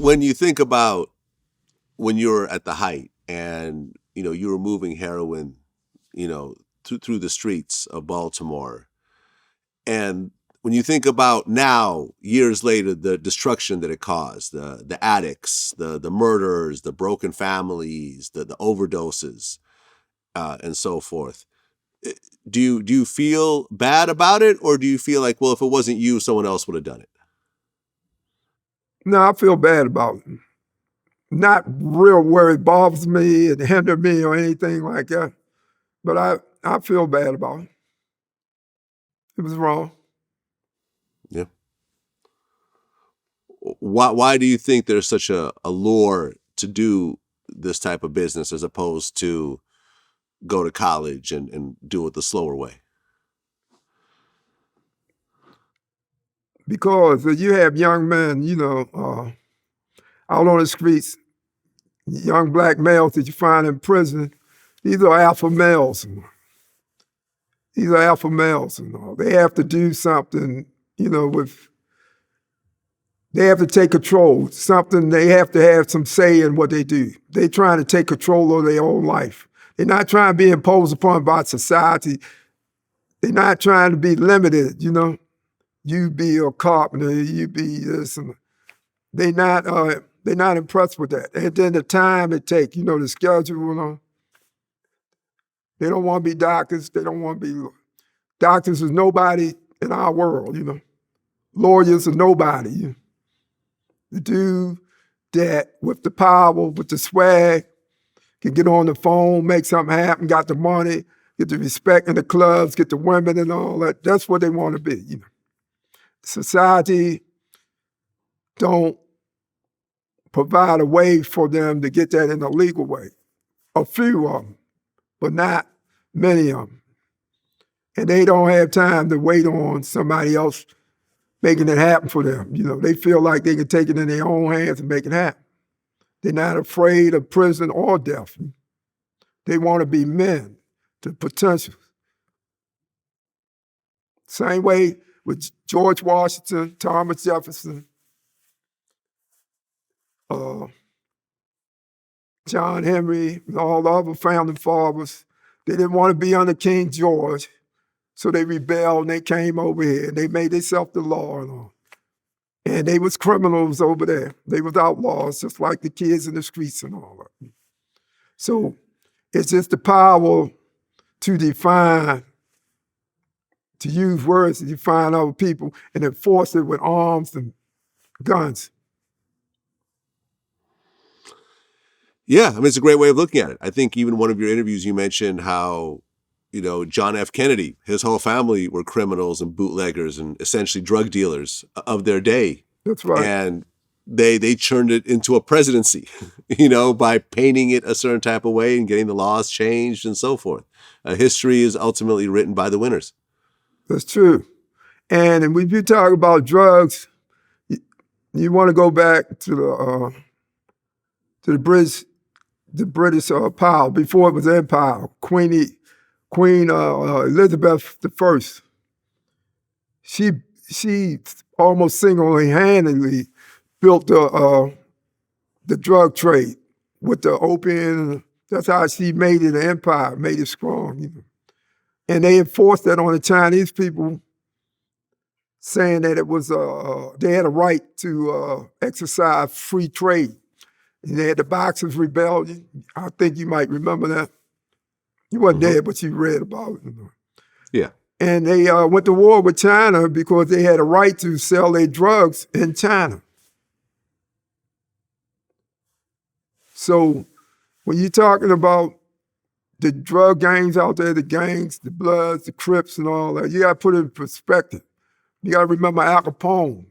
when you think about when you were at the height and, you were moving heroin, through the streets of Baltimore, and when you think about now, years later, the destruction that it caused, the addicts, the murders, the broken families, the overdoses, and so forth. Do you feel bad about it, or do you feel like, well, if it wasn't you, someone else would have done it? No, I feel bad about it. Not real where it bothers me and hinder me or anything like that. But I feel bad about it. It was wrong. Yeah. Why do you think there's such a allure to do this type of business as opposed to go to college and do it the slower way? Because you have young men, out on the streets, young black males that you find in prison. These are alpha males. These are alpha males and all. They have to do something, they have to take control. Something, they have to have some say in what they do. They're trying to take control of their own life. They're not trying to be imposed upon by society. They're not trying to be limited, You be a carpenter, you be this, and they're not impressed with that. And then the time it takes, the schedule, They don't want to be doctors. They don't want to be doctors is nobody in our world, Lawyers are nobody. The dude that with the power, with the swag, can get on the phone, make something happen, got the money, get the respect in the clubs, get the women and all that. That's what they want to be. Society don't provide a way for them to get that in a legal way. A few of them, but not many of them. And they don't have time to wait on somebody else making it happen for them. They feel like they can take it in their own hands and make it happen. They're not afraid of prison or death. They want to be men to potential. Same way with George Washington, Thomas Jefferson, John Henry, and all the other founding fathers. They didn't want to be under King George, so they rebelled and they came over here and they made themselves the law and all. And they was criminals over there. They was outlaws, just like the kids in the streets and all that. So it's just the power to define, to use words to define other people and enforce it with arms and guns. Yeah, it's a great way of looking at it. I think even one of your interviews, you mentioned how, John F. Kennedy, his whole family were criminals and bootleggers and essentially drug dealers of their day. That's right. And they turned it into a presidency, by painting it a certain type of way and getting the laws changed and so forth. History is ultimately written by the winners. That's true. And when you talk about drugs, you want to go back to the British power before it was empire. Queen Elizabeth I. She almost single-handedly built the drug trade with the opium. That's how she made it an empire, made it strong. And they enforced that on the Chinese people, saying that it was they had a right to exercise free trade. And they had the Boxers' Rebellion. I think you might remember that. You wasn't there, but you read about it. Yeah. And they went to war with China because they had a right to sell their drugs in China. So when you're talking about the drug gangs out there, the gangs, the Bloods, the Crips and all that, you got to put it in perspective. You got to remember Al Capone,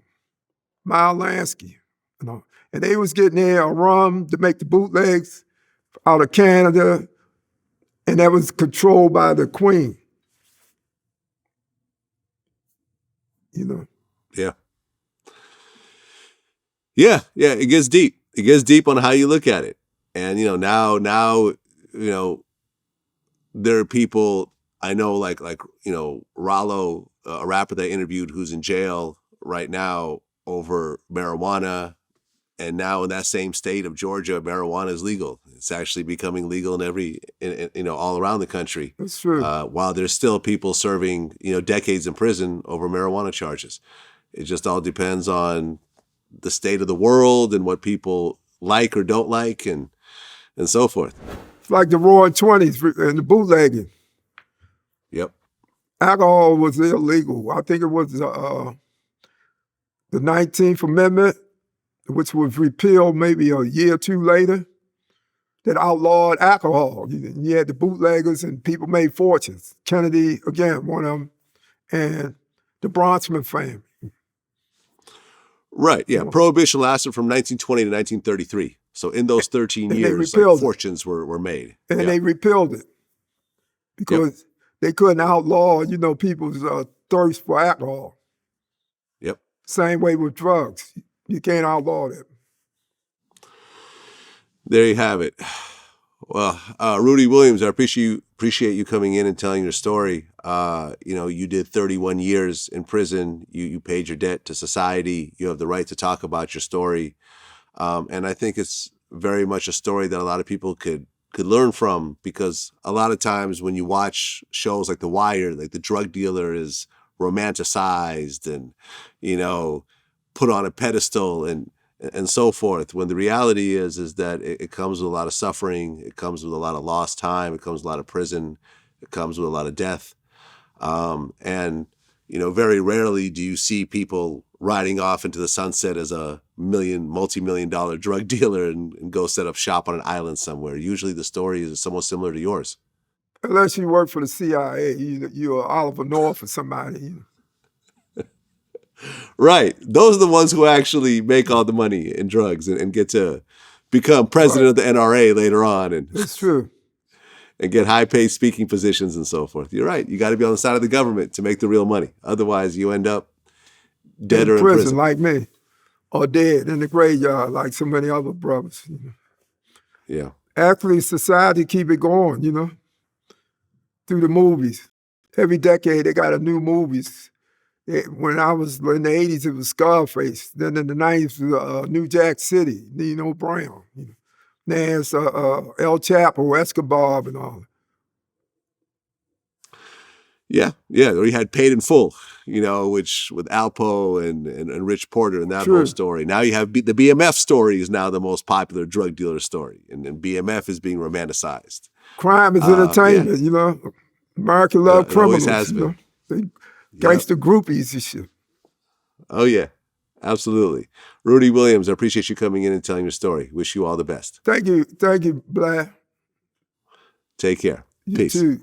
Miles Lansky, and they was getting their rum to make the bootlegs out of Canada, and that was controlled by the Queen. Yeah. Yeah, it gets deep. It gets deep on how you look at it. And, now, there are people I know like Rollo, a rapper that I interviewed who's in jail right now over marijuana And now in that same state of Georgia, marijuana is legal. It's actually becoming legal all around the country. That's true. While there's still people serving, decades in prison over marijuana charges. It just all depends on the state of the world and what people like or don't like and so forth. It's like the Roaring '20s and the bootlegging. Yep. Alcohol was illegal. I think it was the 19th Amendment, which was repealed maybe a year or two later, that outlawed alcohol. You had the bootleggers and people made fortunes. Kennedy, again, one of them, and the Bronfman family. Right, yeah. Prohibition lasted from 1920 to 1933. So in those 13 years, fortunes were made. And they repealed it because they couldn't outlaw, people's thirst for alcohol. Yep. Same way with drugs. You can't outlaw that. There you have it. Well, Rudy Williams, I appreciate you coming in and telling your story. You did 31 years in prison. You paid your debt to society. You have the right to talk about your story. And I think it's very much a story that a lot of people could learn from, because a lot of times when you watch shows like The Wire, like the drug dealer is romanticized and, put on a pedestal and so forth, when the reality is that it comes with a lot of suffering, it comes with a lot of lost time, it comes with a lot of prison, it comes with a lot of death. Very rarely do you see people riding off into the sunset as a multi-million-dollar drug dealer and go set up shop on an island somewhere. Usually the story is somewhat similar to yours. Unless you work for the CIA, you're Oliver North or somebody. Right. Those are the ones who actually make all the money in drugs and get to become president of the NRA later on. And that's true. And get high-paid speaking positions and so forth. You're right. You got to be on the side of the government to make the real money. Otherwise, you end up dead or in prison. Like me, or dead in the graveyard like so many other brothers. Yeah. Actually, society keep it going, through the movies. Every decade, they got a new movies. When I was in the 80s, it was Scarface. Then in the 90s, it was New Jack City, Nino Brown. There's El Chapo, Escobar, and all. Yeah. Or you had Paid in Full, which with Alpo and Rich Porter and that whole story. Now you have the BMF story is now the most popular drug dealer story, and BMF is being romanticized. Crime is entertainment, America love criminals. Always has been. They gangster groupies and shit. Oh yeah. Absolutely. Rudy Williams, I appreciate you coming in and telling your story. Wish you all the best. Thank you, Blair. Take care. You Peace. too.